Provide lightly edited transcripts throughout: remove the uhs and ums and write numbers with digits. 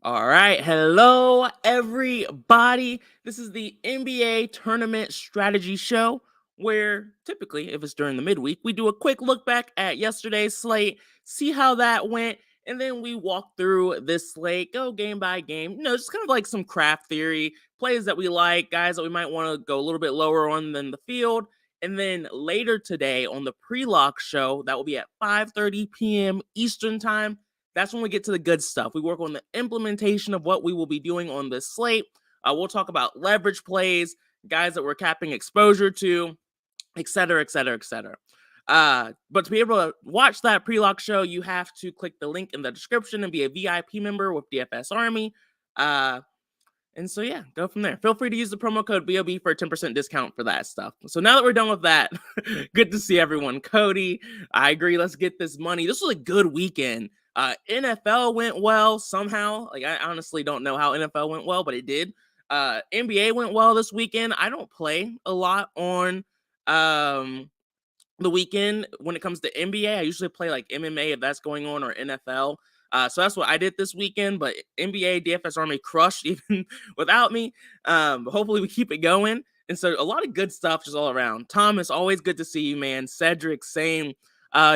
All right. Hello, everybody. This is the NBA Tournament Strategy Show, where typically, if it's during the midweek, we do a quick look back at yesterday's slate, see how that went, and then we walk through this slate, go game by game. Just kind of like some craft theory, plays that we like, guys that we might want to go a little bit lower on than the field. And then later today on the pre-lock show, that will be at 5:30 p.m. Eastern Time. That's when we get to the good stuff. We work on the implementation of what we will be doing on this slate. We'll talk about leverage plays, guys that we're capping exposure to, et cetera, et cetera, et cetera. But to be able to watch that pre-lock show, you have to click the link in the description and be a VIP member with DFS Army. And so, yeah, go from there. Feel free to use the promo code BOB for a 10% discount for that stuff. So now that we're done with that, good to see everyone. Cody, I agree. Let's get this money. This was a good weekend. NFL went well somehow. I honestly don't know how NFL went well, but it did. NBA went well this weekend. I don't play a lot on the weekend when it comes to NBA. I usually play like MMA if that's going on, or NFL. So that's what I did this weekend. But NBA DFS Army crushed even without me. Hopefully we keep it going. And so a lot of good stuff just all around. Thomas, always good to see you, man. Cedric, same.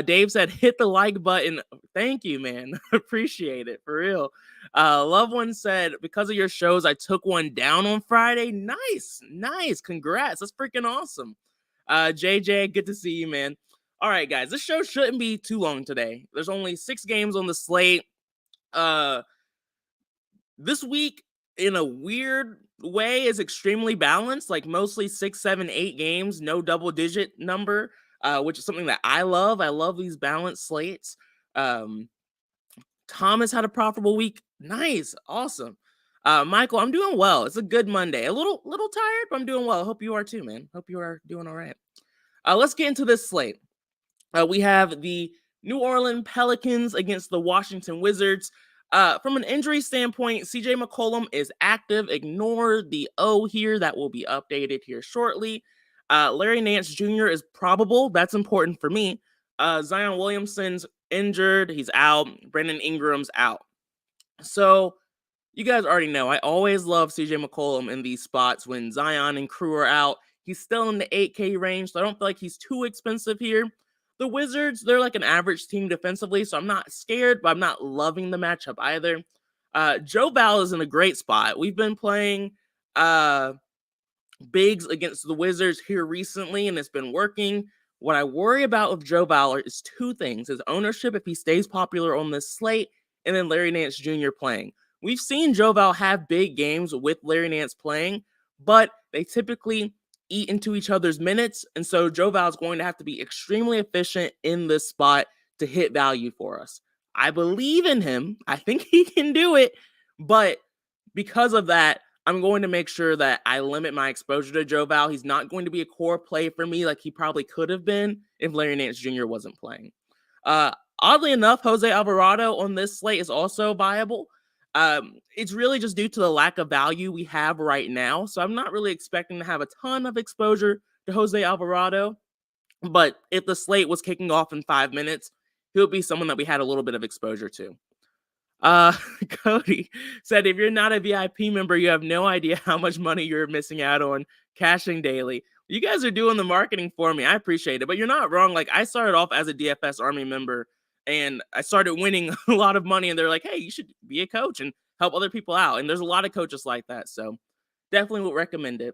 Dave said, hit the like button. Thank you, man. Appreciate it, for real. Loved one said, because of your shows, I took one down on Friday. Nice. Congrats. That's freaking awesome. JJ, good to see you, man. All right, guys, this show shouldn't be too long today. There's only 6 games on the slate. This week, in a weird way, is extremely balanced, like mostly 6, 7, 8 games, no double-digit number. Which is something that I love. I love these balanced slates. Thomas had a profitable week. Nice. Awesome. Michael, I'm doing well. It's a good Monday. A little tired, but I'm doing well. I hope you are too, man. Hope you are doing all right. Let's get into this slate. We have the New Orleans Pelicans against the Washington Wizards. From an injury standpoint, CJ McCollum is active. Ignore the O here. That will be updated here shortly. Larry Nance Jr. is probable. That's important for me. Zion Williamson's injured. He's out. Brandon Ingram's out. So you guys already know I always love CJ McCollum in these spots when Zion and crew are out. He's still in the 8K range, so I don't feel like he's too expensive here. The Wizards, they're like an average team defensively, so I'm not scared, but I'm not loving the matchup either. Joe Val is in a great spot. We've been playing bigs against the Wizards here recently, and it's been working. What I worry about with Joe Valor is 2 things: his ownership, if he stays popular on this slate, and then Larry Nance Jr. playing. We've seen Joe Val have big games with Larry Nance playing, but they typically eat into each other's minutes, and so Joe Val is going to have to be extremely efficient in this spot to hit value for us. I believe in him. I think he can do it, but because of that, I'm going to make sure that I limit my exposure to Joe Val. He's not going to be a core play for me like he probably could have been if Larry Nance Jr. wasn't playing. Oddly enough, Jose Alvarado on this slate is also viable. It's really just due to the lack of value we have right now. So I'm not really expecting to have a ton of exposure to Jose Alvarado. But if the slate was kicking off in 5 minutes, he'll be someone that we had a little bit of exposure to. Cody said, if you're not a VIP member, you have no idea how much money you're missing out on cashing daily. You guys are doing the marketing for me. I appreciate it, but you're not wrong. Like, I started off as a DFS Army member and I started winning a lot of money, and they're like, hey, you should be a coach and help other people out. And there's a lot of coaches like that. So definitely would recommend it.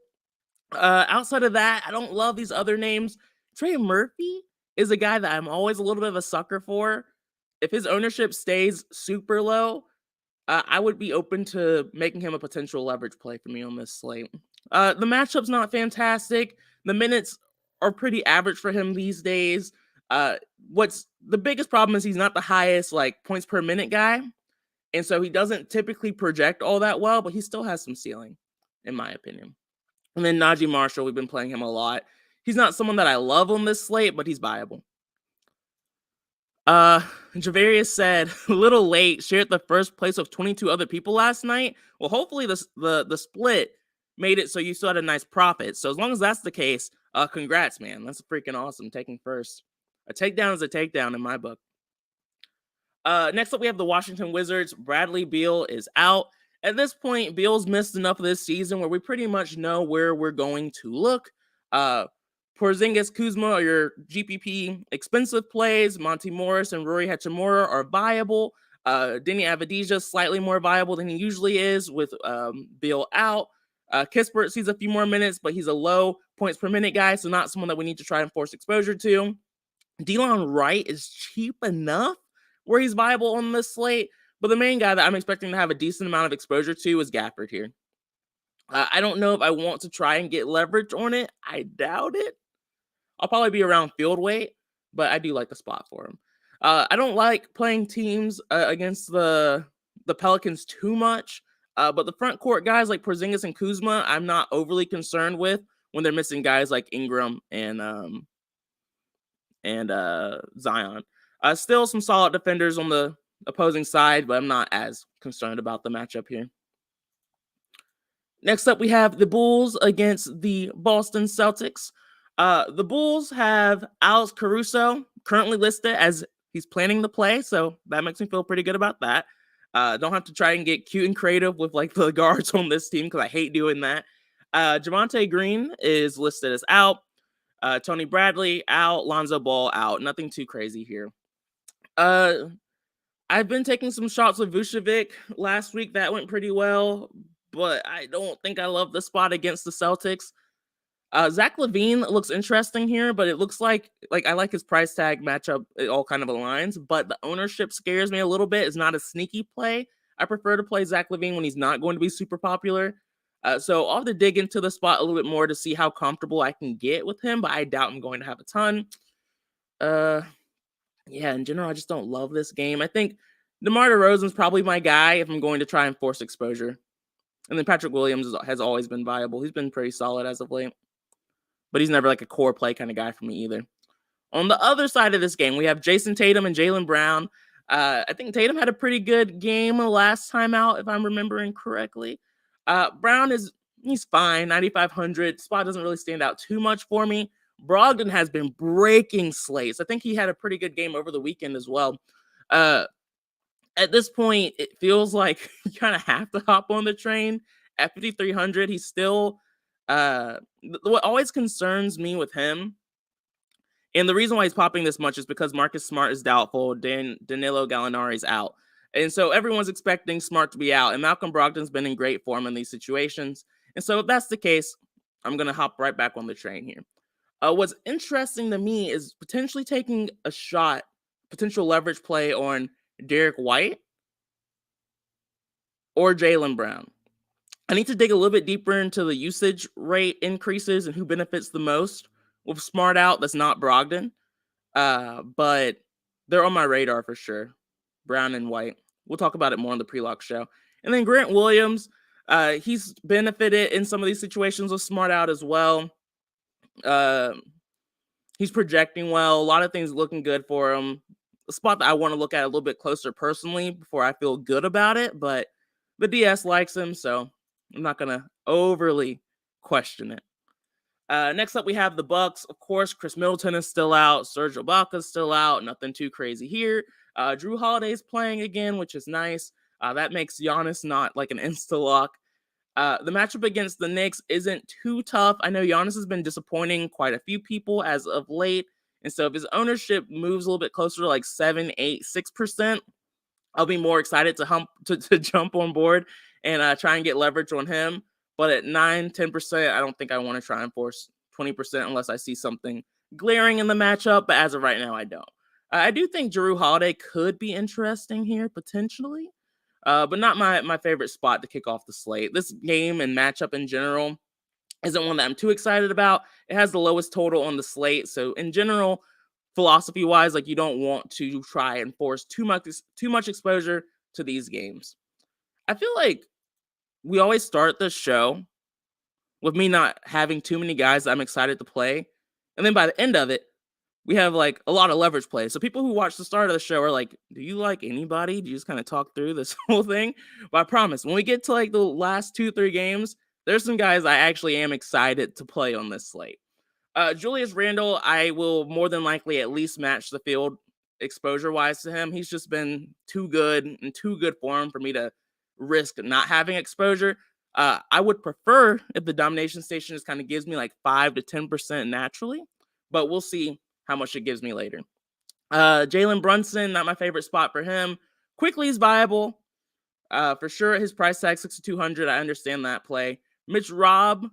Outside of that, I don't love these other names. Trey Murphy is a guy that I'm always a little bit of a sucker for. If his ownership stays super low, I would be open to making him a potential leverage play for me on this slate. The matchup's not fantastic. The minutes are pretty average for him these days. What's the biggest problem is he's not the highest points per minute guy. And so he doesn't typically project all that well, but he still has some ceiling, in my opinion. And then Najee Marshall, we've been playing him a lot. He's not someone that I love on this slate, but he's viable. Javarius said, a little late, shared the first place with 22 other people last night. Well, hopefully the split made it so you still had a nice profit. So as long as that's the case, congrats, man. That's freaking awesome, taking first. A takedown is a takedown in my book. Next up, we have the Washington Wizards. Bradley Beal is out. At this point, Beal's missed enough of this season where we pretty much know where we're going to look. Uh, Porzingis, Kuzma are your GPP expensive plays. Monty Morris and Rory Hachimura are viable. Denny Avdija slightly more viable than he usually is with Beal out. Kispert sees a few more minutes, but he's a low points per minute guy, so not someone that we need to try and force exposure to. Delon Wright is cheap enough where he's viable on this slate, but the main guy that I'm expecting to have a decent amount of exposure to is Gafford here. I don't know if I want to try and get leverage on it. I doubt it. I'll probably be around field weight, but I do like the spot for him. I don't like playing teams against the Pelicans too much, but the front court guys like Porzingis and Kuzma, I'm not overly concerned with when they're missing guys like Ingram and Zion. Still some solid defenders on the opposing side, but I'm not as concerned about the matchup here. Next up, we have the Bulls against the Boston Celtics. The Bulls have Alex Caruso currently listed as he's planning to play, so that makes me feel pretty good about that. Don't have to try and get cute and creative with like the guards on this team because I hate doing that. Javonte Green is listed as out. Tony Bradley out. Lonzo Ball out. Nothing too crazy here. I've been taking some shots with Vucevic last week. That went pretty well, but I don't think I love the spot against the Celtics. Zach LaVine looks interesting here, but it looks like I like his price tag matchup. It all kind of aligns, but the ownership scares me a little bit. It's not a sneaky play. I prefer to play Zach LaVine when he's not going to be super popular. So I'll have to dig into the spot a little bit more to see how comfortable I can get with him, but I doubt I'm going to have a ton. Yeah, in general, I just don't love this game. I think DeMar DeRozan's probably my guy if I'm going to try and force exposure. And then Patrick Williams has always been viable. He's been pretty solid as of late. But he's never like a core play kind of guy for me either. On the other side of this game, we have Jason Tatum and Jaylen Brown. I think Tatum had a pretty good game last time out, if I'm remembering correctly. Brown he's fine, 9,500. Spot doesn't really stand out too much for me. Brogdon has been breaking slates. I think he had a pretty good game over the weekend as well. At this point, it feels like you kind of have to hop on the train. At 5,300, he's still what always concerns me with him, and the reason why he's popping this much is because Marcus Smart is doubtful, Danilo Gallinari's out. And so everyone's expecting Smart to be out, and Malcolm Brogdon's been in great form in these situations. And so if that's the case, I'm going to hop right back on the train here. What's interesting to me is potentially taking a shot, potential leverage play on Derek White or Jaylen Brown. I need to dig a little bit deeper into the usage rate increases and who benefits the most. With Smart out, that's not Brogdon. But they're on my radar for sure. Brown and White. We'll talk about it more on the pre-lock show. And then Grant Williams, he's benefited in some of these situations with Smart out as well. He's projecting well. A lot of things looking good for him. A spot that I want to look at a little bit closer personally before I feel good about it. But the DS likes him, so I'm not going to overly question it. Next up, we have the Bucks. Of course, Chris Middleton is still out. Serge Ibaka's still out. Nothing too crazy here. Drew Holiday's playing again, which is nice. That makes Giannis not like an insta-lock. The matchup against the Knicks isn't too tough. I know Giannis has been disappointing quite a few people as of late. And so if his ownership moves a little bit closer to like 7, 8, 6%, I'll be more excited to jump on board and try and get leverage on him. But at 9, 10%, I don't think I want to try and force 20% unless I see something glaring in the matchup. But as of right now, I don't. I do think Jrue Holiday could be interesting here, potentially. But not my favorite spot to kick off the slate. This game and matchup in general isn't one that I'm too excited about. It has the lowest total on the slate. So in general, philosophy-wise, like you don't want to try and force too much exposure to these games. I feel like we always start the show with me not having too many guys that I'm excited to play. And then by the end of it, we have like a lot of leverage plays. So people who watch the start of the show are like, do you like anybody? Do you just kind of talk through this whole thing? But I promise, when we get to like the last 2-3 games, there's some guys I actually am excited to play on this slate. Julius Randle, I will more than likely at least match the field exposure-wise to him. He's just been too good in too good form for me to risk not having exposure. I would prefer if the domination station just kind of gives me like 5 to 10% naturally, but we'll see how much it gives me later. Jalen Brunson, not my favorite spot for him. Quickly is viable. For sure, his price tag 6,200. I understand that play. Mitch Robb,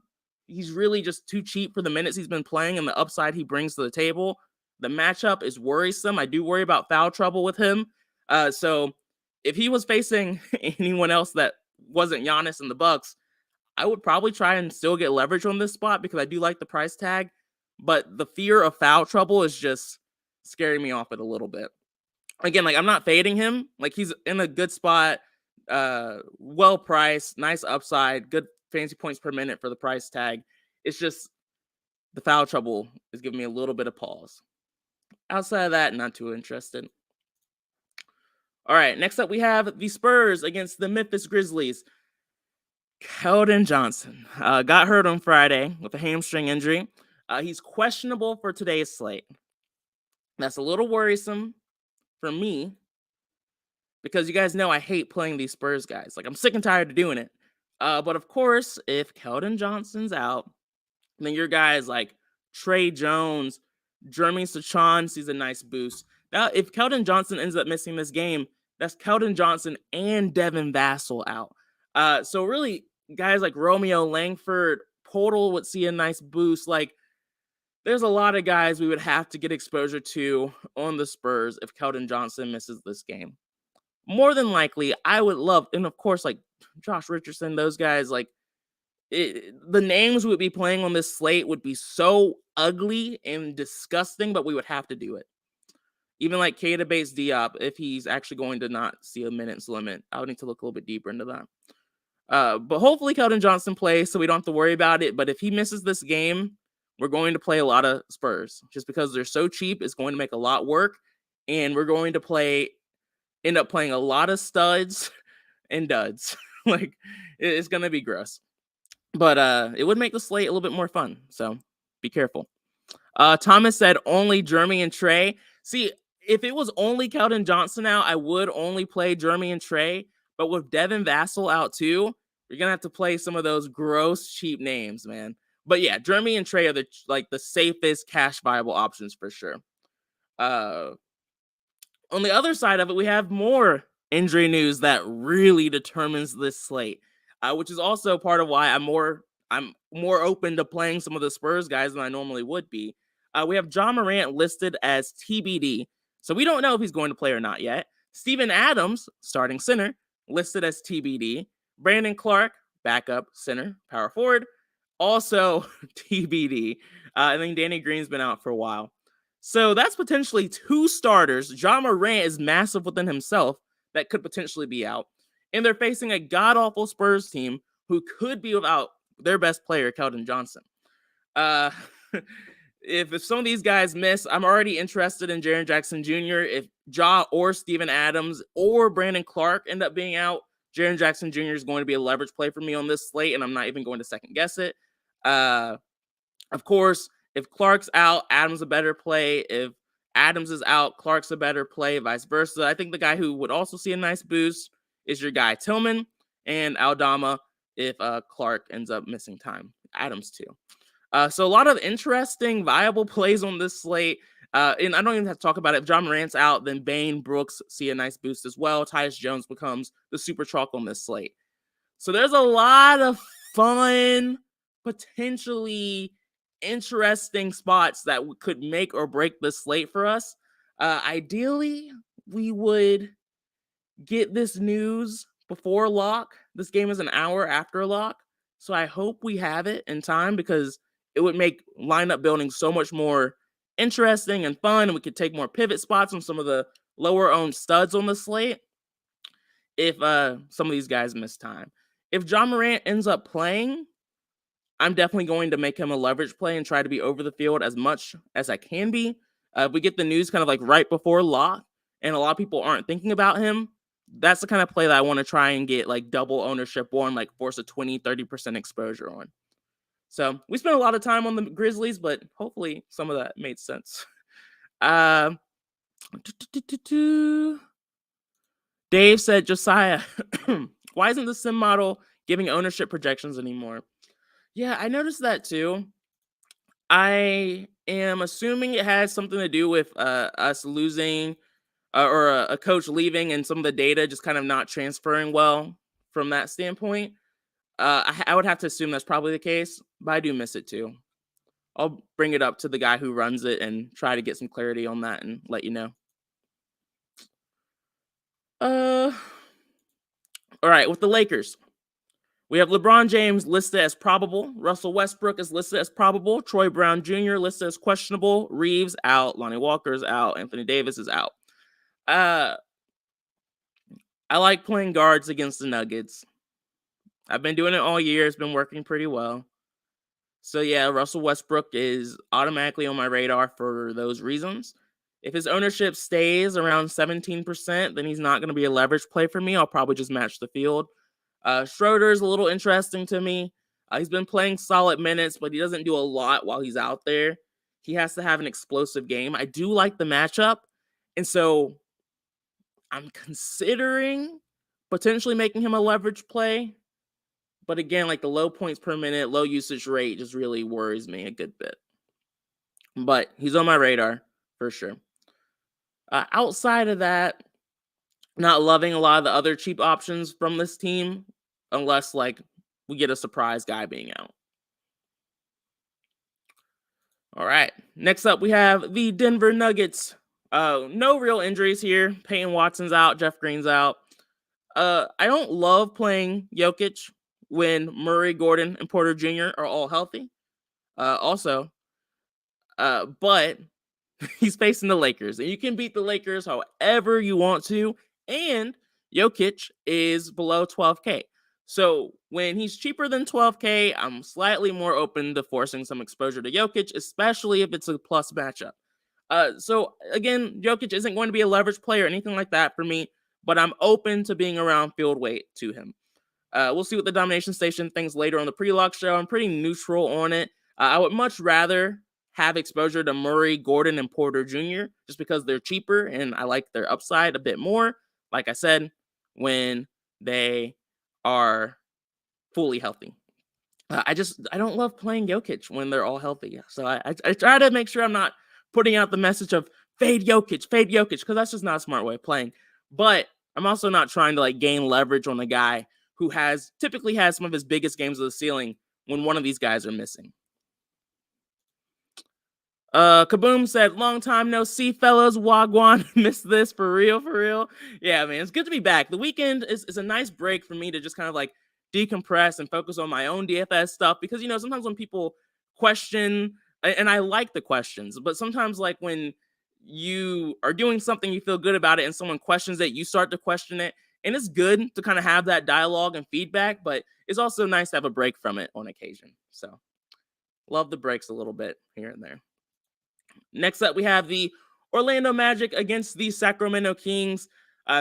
he's really just too cheap for the minutes he's been playing and the upside he brings to the table. The matchup is worrisome. I do worry about foul trouble with him. So if he was facing anyone else that wasn't Giannis and the Bucks, I would probably try and still get leverage on this spot because I do like the price tag. But the fear of foul trouble is just scaring me off it a little bit. Again, like I'm not fading him. Like he's in a good spot, well priced, nice upside, good fantasy points per minute for the price tag. It's just the foul trouble is giving me a little bit of pause. Outside of that, not too interested. All right, next up we have the Spurs against the Memphis Grizzlies. Keldon Johnson got hurt on Friday with a hamstring injury. He's questionable for today's slate. That's a little worrisome for me because you guys know I hate playing these Spurs guys. Like I'm sick and tired of doing it. But of course, if Keldon Johnson's out, then your guys like Trey Jones, Jeremy Sachan sees a nice boost. Now, if Keldon Johnson ends up missing this game, that's Keldon Johnson and Devin Vassell out. So really, guys like Romeo Langford, Portal would see a nice boost. Like, there's a lot of guys we would have to get exposure to on the Spurs if Keldon Johnson misses this game. More than likely, I would love, and of course, like Josh Richardson, those guys, like the names we would be playing on this slate would be so ugly and disgusting, but we would have to do it. Even like Keita Bates Diop, if he's actually going to not see a minutes limit, I would need to look a little bit deeper into that. But hopefully Keldon Johnson plays so we don't have to worry about it. But if he misses this game, we're going to play a lot of Spurs. Just because they're so cheap, it's going to make a lot work. And we're going to end up playing a lot of studs and duds. Like, it's going to be gross. But it would make the slate a little bit more fun. So be careful. Thomas said only Jeremy and Trey. See, if it was only Keldon Johnson out, I would only play Jeremy and Trey. But with Devin Vassell out too, you're going to have to play some of those gross, cheap names, man. But yeah, Jeremy and Trey are the safest cash viable options for sure. On the other side of it, we have more injury news that really determines this slate, which is also part of why I'm more open to playing some of the Spurs guys than I normally would be. We have John Morant listed as TBD, so we don't know if he's going to play or not yet. Steven Adams, starting center, listed as TBD. Brandon Clark, backup center, power forward, also TBD. And then Danny Green's been out for a while. So that's potentially two starters. John Morant is massive within himself that could potentially be out. And they're facing a god-awful Spurs team who could be without their best player, Keldon Johnson. If some of these guys miss, I'm already interested in Jaren Jackson Jr. If Ja or Steven Adams or Brandon Clark end up being out, Jaren Jackson Jr. is going to be a leverage play for me on this slate, and I'm not even going to second guess it. Of course, if Clark's out, Adams a better play. If Adams is out, Clark's a better play, vice versa. I think the guy who would also see a nice boost is your guy Tillman and Aldama if Clark ends up missing time. Adams too. So a lot of interesting, viable plays on this slate. And I don't even have to talk about it. If John Morant's out, then Bane, Brooks see a nice boost as well. Tyus Jones becomes the super chalk on this slate. So there's a lot of fun, potentially interesting spots that could make or break this slate for us. Ideally, we would get this news before lock. This game is an hour after lock. So I hope we have it in time because it would make lineup building so much more interesting and fun. And we could take more pivot spots on some of the lower owned studs on the slate if some of these guys miss time. If John Morant ends up playing, I'm definitely going to make him a leverage play and try to be over the field as much as I can be. If we get the news kind of like right before lock and a lot of people aren't thinking about him, that's the kind of play that I want to try and get like double ownership on, like force a 20-30% exposure on. So we spent a lot of time on the Grizzlies, but hopefully some of that made sense. Dave said, Josiah, why isn't the sim model giving ownership projections anymore? Yeah, I noticed that too. I am assuming it has something to do with us losing or a coach leaving and some of the data just kind of not transferring well from that standpoint. I would have to assume that's probably the case, but I do miss it too. I'll bring it up to the guy who runs it and try to get some clarity on that and let you know. Uh, all right, with the Lakers, we have LeBron James listed as probable. Russell Westbrook is listed as probable. Troy Brown Jr. listed as questionable. Reeves out. Lonnie Walker is out. Anthony Davis is out. Uh, I like playing guards against the Nuggets. I've been doing it all year. It's been working pretty well. So yeah, Russell Westbrook is automatically on my radar for those reasons. If his ownership stays around 17%, then he's not going to be a leverage play for me. I'll probably just match the field. Schroeder's a little interesting to me. He's been playing solid minutes, but he doesn't do a lot while he's out there. He has to have an explosive game. I do like the matchup, and so I'm considering potentially making him a leverage play. But again, like the low points per minute, low usage rate just really worries me a good bit. But he's on my radar for sure. Outside of that, not loving a lot of the other cheap options from this team, unless like we get a surprise guy being out. All right. Next up, we have the Denver Nuggets. No real injuries here. Peyton Watson's out. Jeff Green's out. I don't love playing Jokic when Murray, Gordon, and Porter Jr. are all healthy. But he's facing the Lakers, and you can beat the Lakers however you want to. And Jokic is below 12K. So when he's cheaper than 12K, I'm slightly more open to forcing some exposure to Jokic, especially if it's a plus matchup. So again, Jokic isn't going to be a leverage player or anything like that for me, but I'm open to being around field weight to him. We'll see what the Domination Station thinks later on the pre-lock show. I'm pretty neutral on it. I would much rather have exposure to Murray, Gordon, and Porter Jr. just because they're cheaper and I like their upside a bit more. Like I said, when they are fully healthy. I don't love playing Jokic when they're all healthy. So I try to make sure I'm not putting out the message of fade Jokic, because that's just not a smart way of playing. But I'm also not trying to like gain leverage on a guy who typically has some of his biggest games of the ceiling when one of these guys are missing. Kaboom said, long time no see, fellas. Wagwan, missed this for real. Yeah, man, it's good to be back. The weekend is a nice break for me to just kind of like decompress and focus on my own DFS stuff because, sometimes when people question, and I like the questions, but sometimes like when you are doing something, you feel good about it and someone questions it, you start to question it. And it's good to kind of have that dialogue and feedback, but it's also nice to have a break from it on occasion. So love the breaks a little bit here and there. Next up, we have the Orlando Magic against the Sacramento Kings.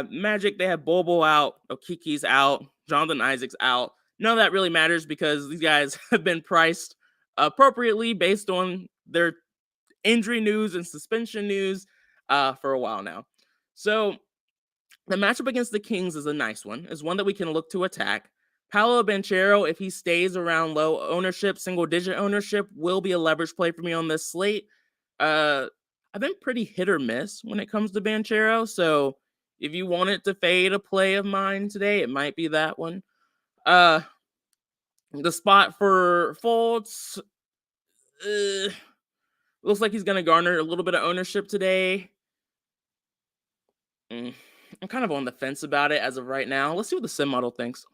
Magic, they have Bobo out, Okiki's out, Jonathan Isaac's out. None of that really matters because these guys have been priced appropriately based on their injury news and suspension news for a while now. So the matchup against the Kings is a nice one. It's one that we can look to attack. Paolo Banchero, if he stays around low ownership, single-digit ownership, will be a leverage play for me on this slate. I've been pretty hit or miss when it comes to Banchero, so if you wanted to fade a play of mine today, it might be that one. The spot for Fultz looks like he's going to garner a little bit of ownership today. I'm kind of on the fence about it as of right now. Let's see what the sim model thinks.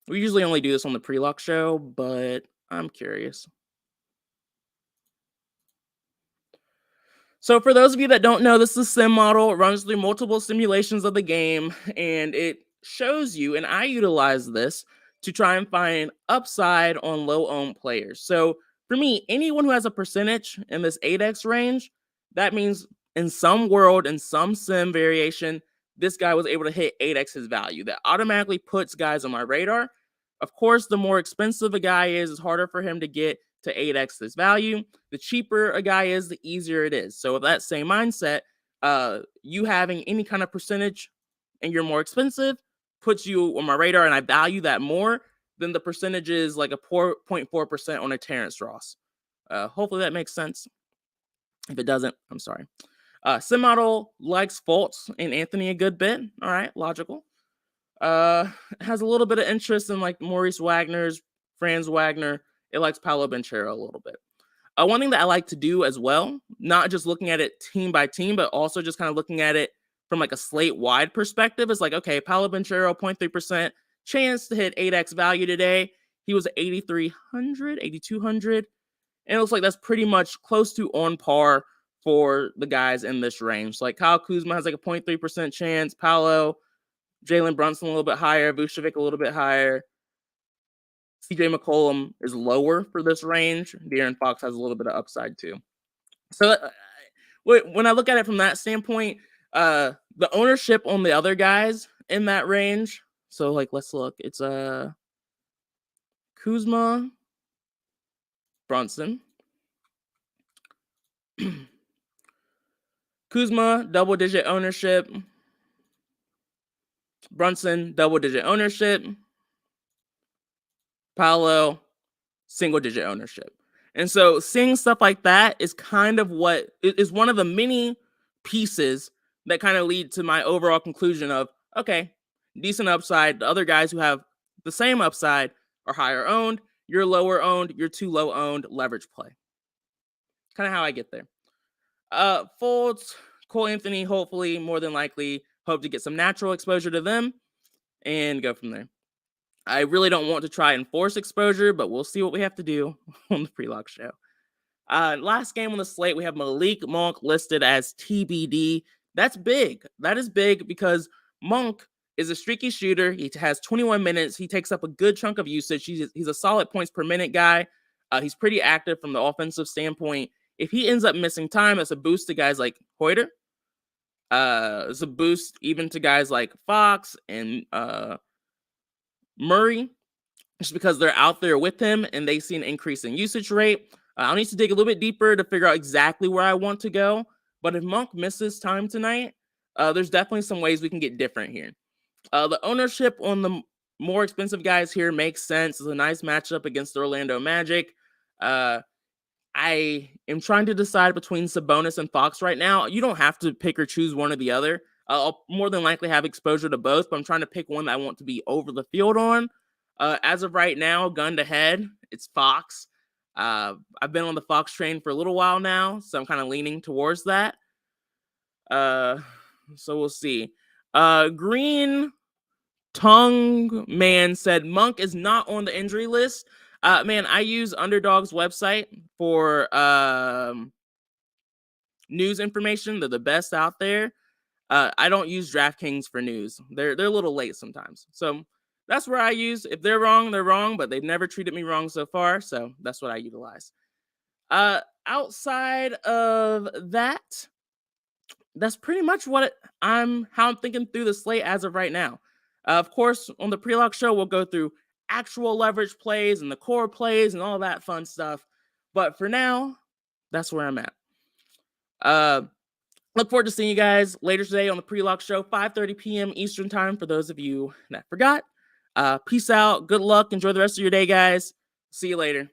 We usually only do this on the pre-lock show, but I'm curious. So for those of you that don't know, this is a sim model. It runs through multiple simulations of the game, and it shows you, and I utilize this to try and find upside on low-owned players. So for me, anyone who has a percentage in this 8x range, that means in some world, in some sim variation, this guy was able to hit 8x his value. That automatically puts guys on my radar. Of course, the more expensive a guy is, it's harder for him to get to 8x this value. The cheaper a guy is, the easier it is. So with that same mindset, you having any kind of percentage and you're more expensive puts you on my radar, and I value that more than the percentages like a 0.4% on a Terrence Ross. Hopefully that makes sense. If it doesn't, I'm sorry. Sim-Model likes Fultz and Anthony a good bit. All right, logical. Has a little bit of interest in like Maurice Wagner's, Franz Wagner. It likes Paolo Banchero a little bit. One thing that I like to do as well, not just looking at it team by team, but also just kind of looking at it from like a slate-wide perspective, is like, okay, Paolo Banchero, 0.3% chance to hit 8x value today. He was 8,300, 8,200. And it looks like that's pretty much close to on par for the guys in this range. Like Kyle Kuzma has like a 0.3% chance. Paolo, Jalen Brunson a little bit higher. Vucevic a little bit higher. CJ McCollum is lower for this range. De'Aaron Fox has a little bit of upside too. So when I look at it from that standpoint, the ownership on the other guys in that range. So like, let's look. It's Kuzma, Brunson. Kuzma, double-digit ownership. Brunson, double-digit ownership. Paolo, single-digit ownership. And so seeing stuff like that is kind of what is one of the many pieces that kind of lead to my overall conclusion of, okay, decent upside. The other guys who have the same upside are higher owned. You're lower owned. You're too low owned. Leverage play. Kind of how I get there. Fultz, Cole Anthony, hopefully, more than likely, hope to get some natural exposure to them and go from there. I really don't want to try and force exposure, but we'll see what we have to do on the pre-lock show. Last game on the slate, we have Malik Monk listed as TBD. That's big. That is big because Monk is a streaky shooter. He has 21 minutes. He takes up a good chunk of usage. He's a solid points per minute guy. He's pretty active from the offensive standpoint. If he ends up missing time, it's a boost to guys like Hoyter. It's a boost even to guys like Fox and Murray, just because they're out there with him and they see an increase in usage rate. I'll need to dig a little bit deeper to figure out exactly where I want to go. But if Monk misses time tonight, there's definitely some ways we can get different here. The ownership on the more expensive guys here makes sense. It's a nice matchup against the Orlando Magic. I am trying to decide between Sabonis and Fox right now. You don't have to pick or choose one or the other. I'll more than likely have exposure to both, but I'm trying to pick one that I want to be over the field on. As of right now, gun to head, it's Fox. I've been on the Fox train for a little while now, so I'm kind of leaning towards that. So we'll see. Green Tongue Man said Monk is not on the injury list. Man, I use Underdog's website for news information. They're the best out there. I don't use DraftKings for news. They're a little late sometimes. So that's where I use. If they're wrong, they're wrong, but they've never treated me wrong so far. So that's what I utilize. Outside of that, that's pretty much how I'm thinking through the slate as of right now. Of course, on the pre-lock show, we'll go through actual leverage plays and the core plays and all that fun stuff. But for now, that's where I'm at. Look forward to seeing you guys later today on the pre-lock show, 5:30 p.m. Eastern time for those of you that forgot. Peace out. Good luck. Enjoy the rest of your day, guys. See you later.